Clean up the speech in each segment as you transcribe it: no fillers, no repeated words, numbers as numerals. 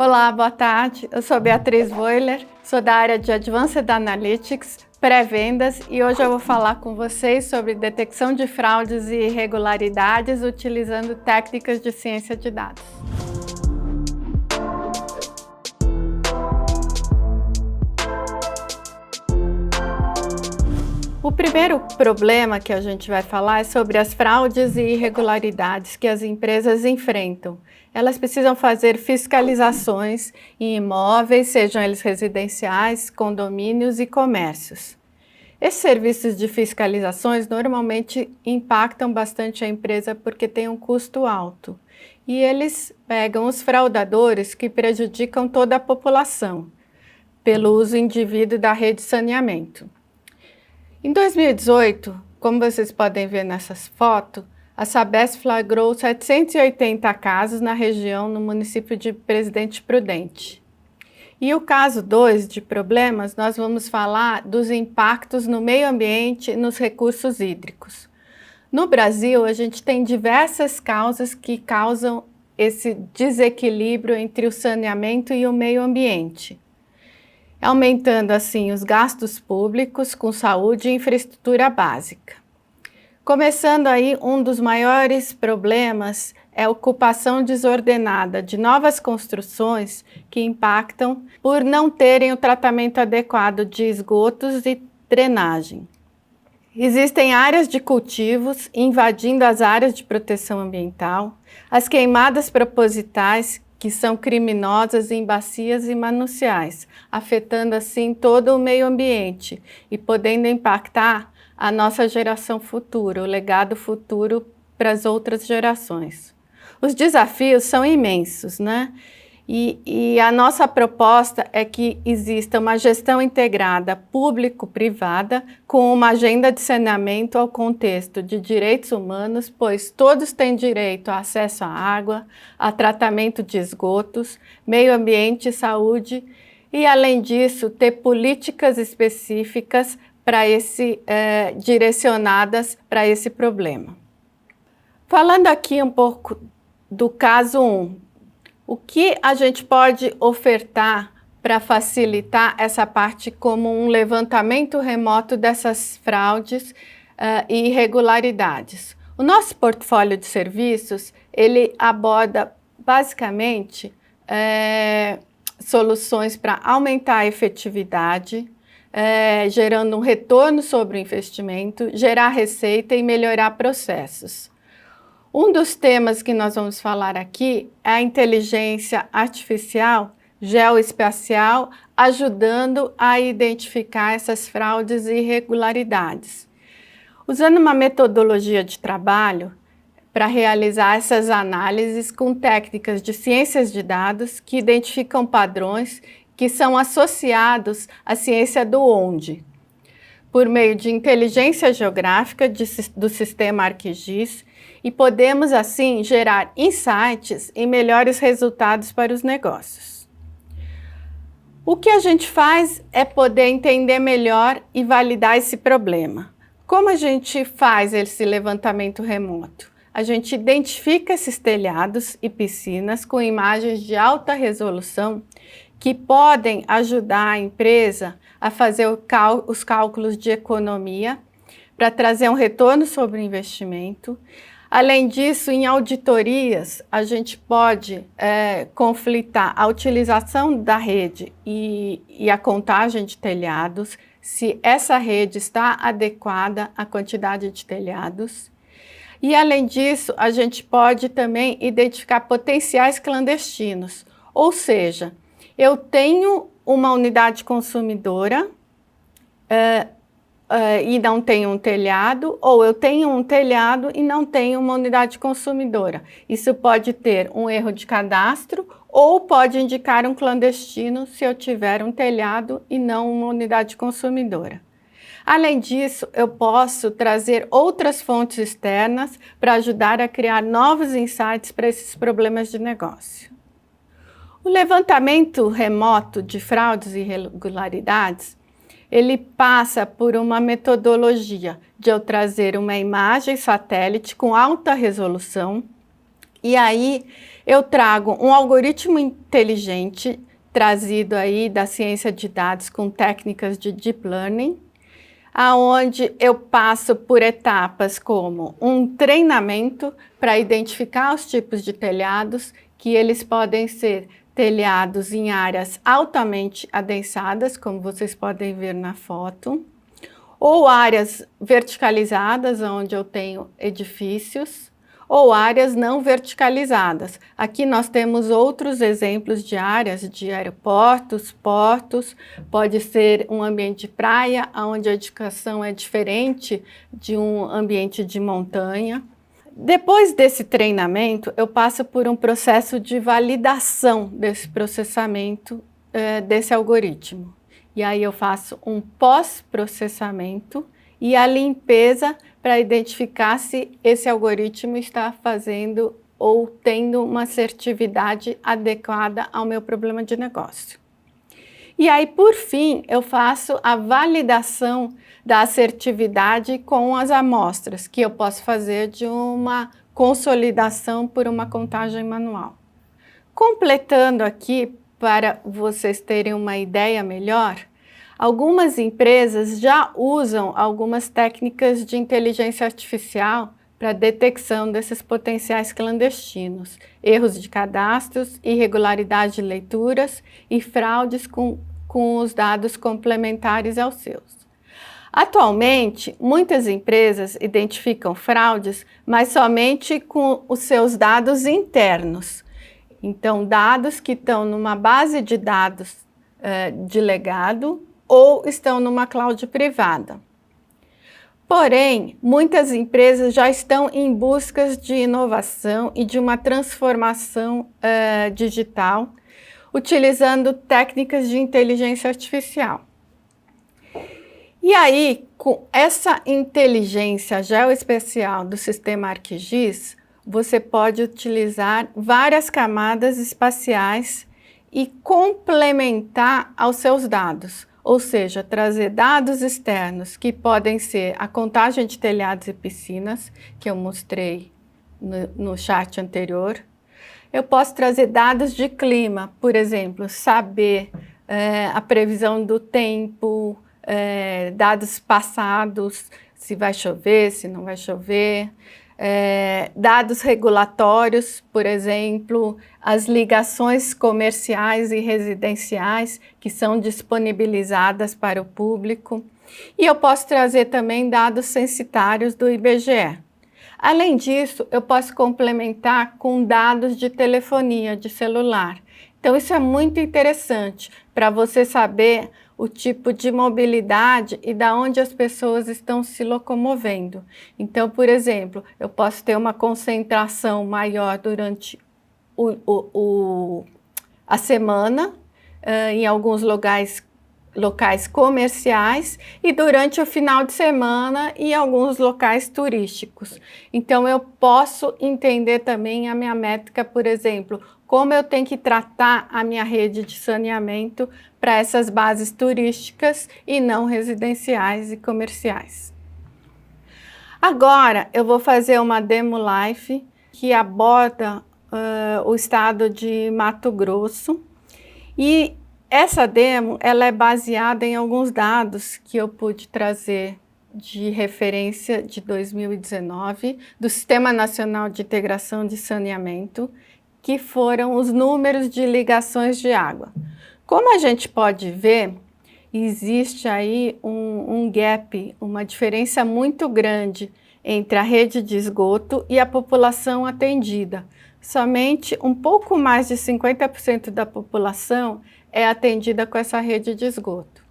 Olá, boa tarde. Eu sou Beatriz Boiler, sou da área de Advanced Analytics, pré-vendas, e hoje eu vou falar com vocês sobre detecção de fraudes e irregularidades utilizando técnicas de ciência de dados. O primeiro problema que a gente vai falar é sobre as fraudes e irregularidades que as empresas enfrentam. Elas precisam fazer fiscalizações em imóveis, sejam eles residenciais, condomínios e comércios. Esses serviços de fiscalizações normalmente impactam bastante a empresa porque tem um custo alto. E eles pegam os fraudadores que prejudicam toda a população, pelo uso indevido da rede de saneamento. Em 2018, como vocês podem ver nessas fotos, a Sabesp flagrou 780 casos na região no município de Presidente Prudente. E o caso 2 de problemas, nós vamos falar dos impactos no meio ambiente e nos recursos hídricos. No Brasil, a gente tem diversas causas que causam esse desequilíbrio entre o saneamento e o meio ambiente, aumentando assim os gastos públicos com saúde e infraestrutura básica. Começando aí, um dos maiores problemas é a ocupação desordenada de novas construções que impactam por não terem o tratamento adequado de esgotos e drenagem. Existem áreas de cultivos invadindo as áreas de proteção ambiental, as queimadas propositais que são criminosas em bacias e mananciais, afetando assim todo o meio ambiente e podendo impactar a nossa geração futura, o legado futuro para as outras gerações. Os desafios são imensos, né? E a nossa proposta é que exista uma gestão integrada público-privada com uma agenda de saneamento ao contexto de direitos humanos, pois todos têm direito a acesso à água, a tratamento de esgotos, meio ambiente e saúde, e além disso ter políticas específicas direcionadas para esse problema. Falando aqui um pouco do caso 1, o que a gente pode ofertar para facilitar essa parte como um levantamento remoto dessas fraudes e irregularidades? O nosso portfólio de serviços, ele aborda basicamente soluções para aumentar a efetividade, gerando um retorno sobre o investimento, gerar receita e melhorar processos. Um dos temas que nós vamos falar aqui é a inteligência artificial geoespacial, ajudando a identificar essas fraudes e irregularidades. Usando uma metodologia de trabalho para realizar essas análises com técnicas de ciências de dados que identificam padrões que são associados à ciência do onde, por meio de inteligência geográfica do sistema ArcGIS, e podemos assim gerar insights e melhores resultados para os negócios. O que a gente faz é poder entender melhor e validar esse problema. Como a gente faz esse levantamento remoto? A gente identifica esses telhados e piscinas com imagens de alta resolução que podem ajudar a empresa a fazer os cálculos de economia para trazer um retorno sobre o investimento. Além disso, em auditorias, a gente pode conflitar a utilização da rede e a contagem de telhados, se essa rede está adequada à quantidade de telhados. E, além disso, a gente pode também identificar potenciais clandestinos, ou seja, eu tenho uma unidade consumidora e não tenho um telhado, ou eu tenho um telhado e não tenho uma unidade consumidora. Isso pode ter um erro de cadastro ou pode indicar um clandestino se eu tiver um telhado e não uma unidade consumidora. Além disso, eu posso trazer outras fontes externas para ajudar a criar novos insights para esses problemas de negócio. O levantamento remoto de fraudes e irregularidades, ele passa por uma metodologia de eu trazer uma imagem satélite com alta resolução e aí Eu trago um algoritmo inteligente trazido aí da ciência de dados com técnicas de deep learning, aonde eu passo por etapas como um treinamento para identificar os tipos de telhados, que eles podem ser telhados em áreas altamente adensadas, como vocês podem ver na foto, ou áreas verticalizadas, onde eu tenho edifícios, ou áreas não verticalizadas. Aqui nós temos outros exemplos de áreas de aeroportos, portos, pode ser um ambiente de praia, onde a edificação é diferente de um ambiente de montanha. Depois desse treinamento, eu passo por um processo de validação desse processamento desse algoritmo. E aí eu faço um pós-processamento e a limpeza para identificar se esse algoritmo está fazendo ou tendo uma assertividade adequada ao meu problema de negócio. E aí, por fim, eu faço a validação da assertividade com as amostras, que eu posso fazer de uma consolidação por uma contagem manual. Completando aqui, para vocês terem uma ideia melhor, algumas empresas já usam algumas técnicas de inteligência artificial para detecção desses potenciais clandestinos, erros de cadastros, irregularidade de leituras e fraudes com os dados complementares aos seus. Atualmente, muitas empresas identificam fraudes, mas somente com os seus dados internos. Então, dados que estão numa base de dados de legado ou estão numa cloud privada. Porém, muitas empresas já estão em busca de inovação e de uma transformação digital, utilizando técnicas de inteligência artificial. E aí, com essa inteligência geoespacial do sistema ArcGIS, você pode utilizar várias camadas espaciais e complementar aos seus dados, ou seja, trazer dados externos que podem ser a contagem de telhados e piscinas, que eu mostrei no chat anterior. Eu posso trazer dados de clima, por exemplo, saber a previsão do tempo, dados passados, se vai chover, se não vai chover. Dados regulatórios, por exemplo, as ligações comerciais e residenciais que são disponibilizadas para o público. E eu posso trazer também dados censitários do IBGE. Além disso, eu posso complementar com dados de telefonia, de celular. Então, isso é muito interessante para você saber o tipo de mobilidade e da onde as pessoas estão se locomovendo. Então, por exemplo, eu posso ter uma concentração maior durante a semana, em alguns locais comerciais e durante o final de semana em alguns locais turísticos. Então, eu posso entender também a minha métrica, por exemplo, como eu tenho que tratar a minha rede de saneamento para essas bases turísticas e não residenciais e comerciais. Agora, eu vou fazer uma demo live que aborda o estado de Mato Grosso e essa demo ela é baseada em alguns dados que eu pude trazer de referência de 2019 do Sistema Nacional de Integração de Saneamento, que foram os números de ligações de água. Como a gente pode ver, existe aí um gap, uma diferença muito grande entre a rede de esgoto e a população atendida. Somente um pouco mais de 50% da população é atendida com essa rede de esgoto.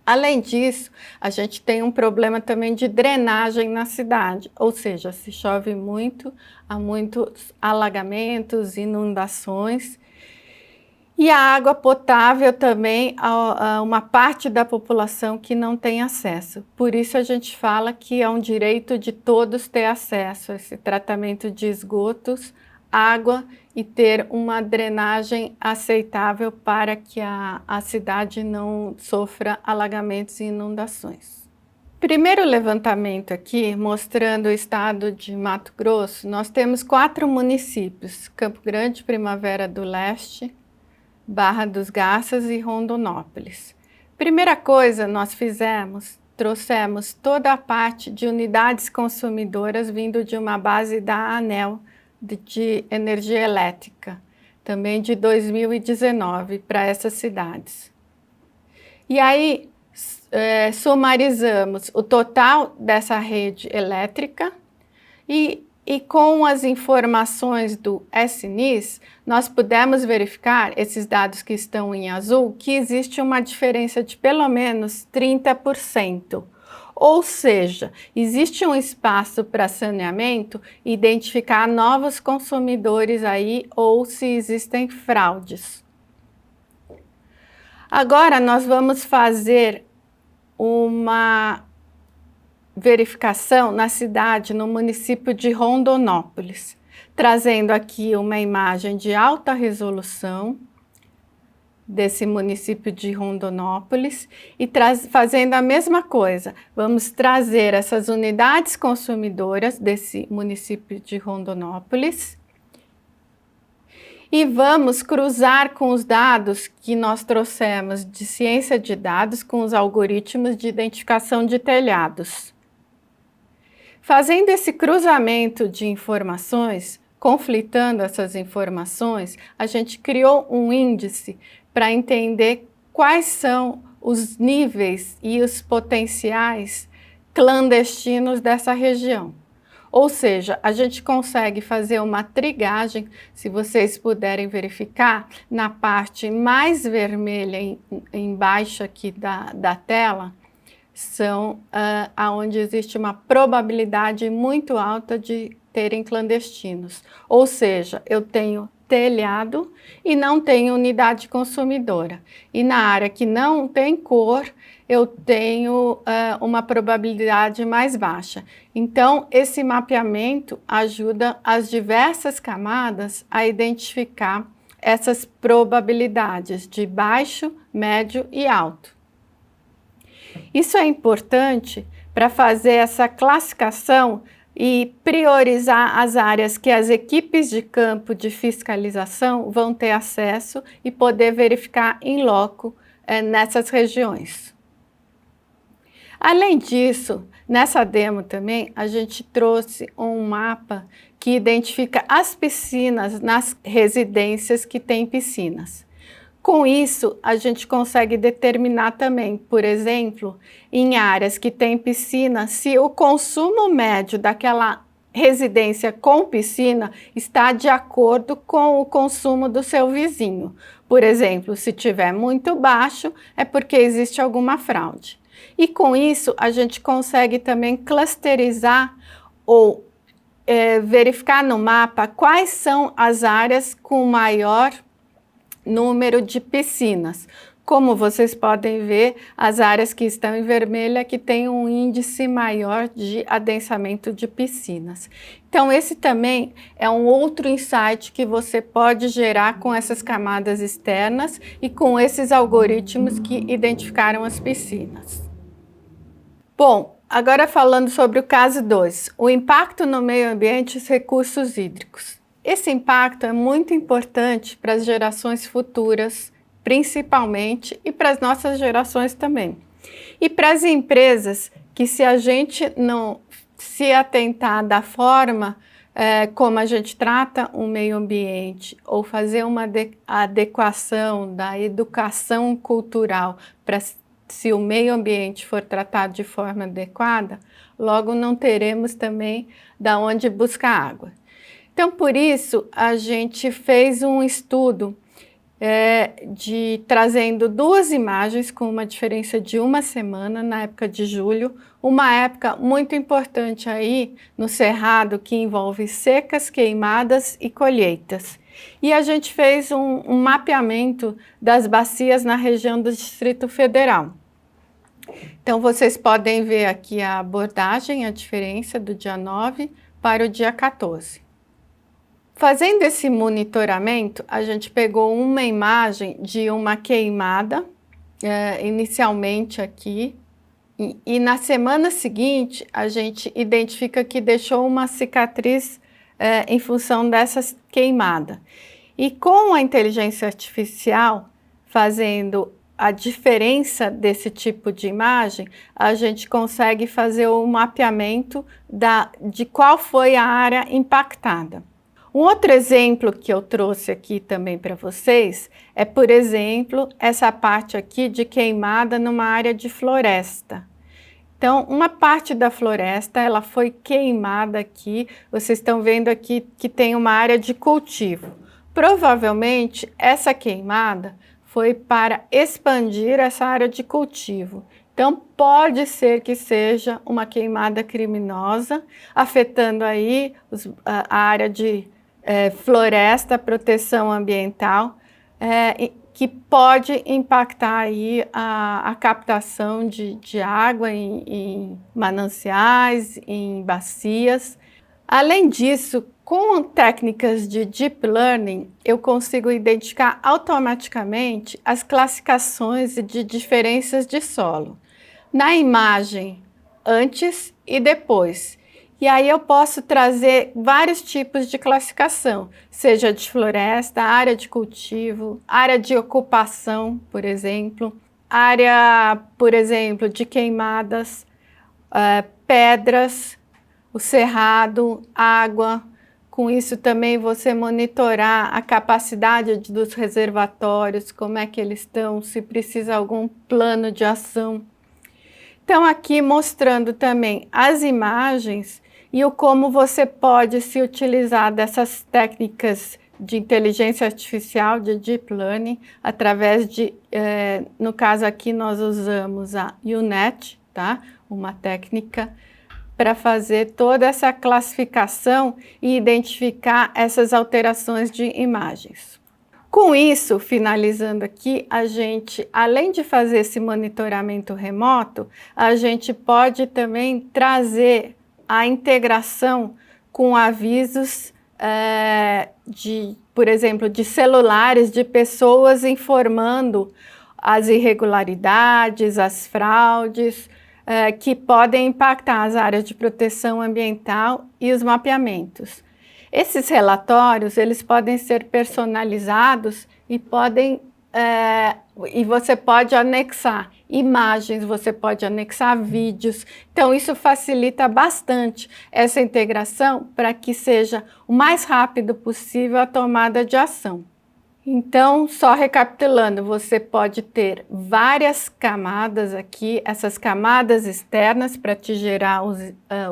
Além disso, a gente tem um problema também de drenagem na cidade, ou seja, se chove muito, há muitos alagamentos, inundações. E a água potável também, há uma parte da população que não tem acesso. Por isso a gente fala que é um direito de todos ter acesso a esse tratamento de esgotos, água e ter uma drenagem aceitável para que a cidade não sofra alagamentos e inundações. Primeiro levantamento aqui, mostrando o estado de Mato Grosso, nós temos 4 municípios: Campo Grande, Primavera do Leste, Barra dos Garças e Rondonópolis. Primeira coisa nós fizemos, trouxemos toda a parte de unidades consumidoras vindo de uma base da ANEEL de energia elétrica, também de 2019, para essas cidades. E aí, sumarizamos o total dessa rede elétrica e com as informações do SNIS, nós pudemos verificar, esses dados que estão em azul, que existe uma diferença de pelo menos 30%. Ou seja, existe um espaço para saneamento, identificar novos consumidores aí ou se existem fraudes. Agora nós vamos fazer uma verificação na cidade, no município de Rondonópolis, trazendo aqui uma imagem de alta resolução desse município de Rondonópolis e fazendo a mesma coisa. Vamos trazer essas unidades consumidoras desse município de Rondonópolis e vamos cruzar com os dados que nós trouxemos de ciência de dados com os algoritmos de identificação de telhados. Fazendo esse cruzamento de informações, conflitando essas informações, a gente criou um índice para entender quais são os níveis e os potenciais clandestinos dessa região. Ou seja, a gente consegue fazer uma trigagem, se vocês puderem verificar, na parte mais vermelha embaixo aqui da tela, são onde existe uma probabilidade muito alta de terem clandestinos. Ou seja, eu tenho telhado e não tenho unidade consumidora. E na área que não tem cor, eu tenho uma probabilidade mais baixa. Então, esse mapeamento ajuda as diversas camadas a identificar essas probabilidades de baixo, médio e alto. Isso é importante para fazer essa classificação e priorizar as áreas que as equipes de campo de fiscalização vão ter acesso e poder verificar em loco nessas regiões. Além disso, nessa demo também, a gente trouxe um mapa que identifica as piscinas nas residências que têm piscinas. Com isso, a gente consegue determinar também, por exemplo, em áreas que têm piscina, se o consumo médio daquela residência com piscina está de acordo com o consumo do seu vizinho. Por exemplo, se tiver muito baixo, é porque existe alguma fraude. E com isso, a gente consegue também clusterizar ou verificar no mapa quais são as áreas com maior número de piscinas. Como vocês podem ver, as áreas que estão em vermelho é que tem um índice maior de adensamento de piscinas. Então, esse também é um outro insight que você pode gerar com essas camadas externas e com esses algoritmos que identificaram as piscinas. Bom, agora falando sobre o caso 2, o impacto no meio ambiente e os recursos hídricos. Esse impacto é muito importante para as gerações futuras, principalmente, e para as nossas gerações também. E para as empresas que, se a gente não se atentar da forma como a gente trata o meio ambiente, ou fazer uma adequação da educação cultural para se o meio ambiente for tratado de forma adequada, logo não teremos também da onde buscar água. Então, por isso, a gente fez um estudo trazendo 2 imagens com uma diferença de 1 semana, na época de julho, uma época muito importante aí no Cerrado, que envolve secas, queimadas e colheitas. E a gente fez um mapeamento das bacias na região do Distrito Federal. Então, vocês podem ver aqui a abordagem, a diferença do dia 9 para o dia 14. Fazendo esse monitoramento, a gente pegou uma imagem de uma queimada, inicialmente aqui, E na semana seguinte, a gente identifica que deixou uma cicatriz em função dessa queimada. E com a inteligência artificial fazendo a diferença desse tipo de imagem, a gente consegue fazer o mapeamento de qual foi a área impactada. Um outro exemplo que eu trouxe aqui também para vocês é, por exemplo, essa parte aqui de queimada numa área de floresta. Então, uma parte da floresta, ela foi queimada aqui, vocês estão vendo aqui que tem uma área de cultivo. Provavelmente, essa queimada foi para expandir essa área de cultivo. Então, pode ser que seja uma queimada criminosa, afetando aí a área de floresta, proteção ambiental, que pode impactar aí a captação de água em mananciais, em bacias. Além disso, com técnicas de Deep Learning, eu consigo identificar automaticamente as classificações de diferenças de solo, na imagem antes e depois. E aí eu posso trazer vários tipos de classificação, seja de floresta, área de cultivo, área de ocupação, por exemplo, área, por exemplo, de queimadas, pedras, o cerrado, água. Com isso também você monitorar a capacidade dos reservatórios, como é que eles estão, se precisa algum plano de ação. Então aqui mostrando também as imagens e o como você pode se utilizar dessas técnicas de inteligência artificial, de Deep Learning, através de, no caso aqui nós usamos a U-Net, tá? Uma técnica para fazer toda essa classificação e identificar essas alterações de imagens. Com isso, finalizando aqui, a gente, além de fazer esse monitoramento remoto, a gente pode também trazer a integração com avisos por exemplo, de celulares, de pessoas informando as irregularidades, as fraudes, que podem impactar as áreas de proteção ambiental e os mapeamentos. Esses relatórios, eles podem ser personalizados e você pode anexar imagens, você pode anexar vídeos. Então, isso facilita bastante essa integração para que seja o mais rápido possível a tomada de ação. Então, só recapitulando, você pode ter várias camadas aqui, essas camadas externas para te gerar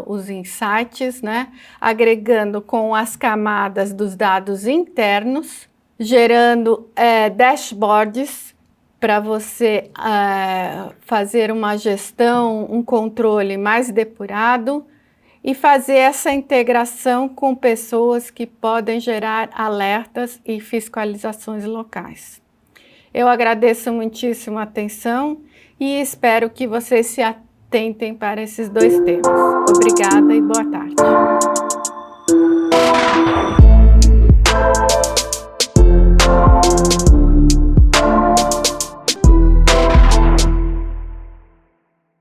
os insights, né? Agregando com as camadas dos dados internos, gerando dashboards para você fazer uma gestão, um controle mais depurado, e fazer essa integração com pessoas que podem gerar alertas e fiscalizações locais. Eu agradeço muitíssimo a atenção e espero que vocês se atentem para esses dois temas. Obrigada e boa tarde.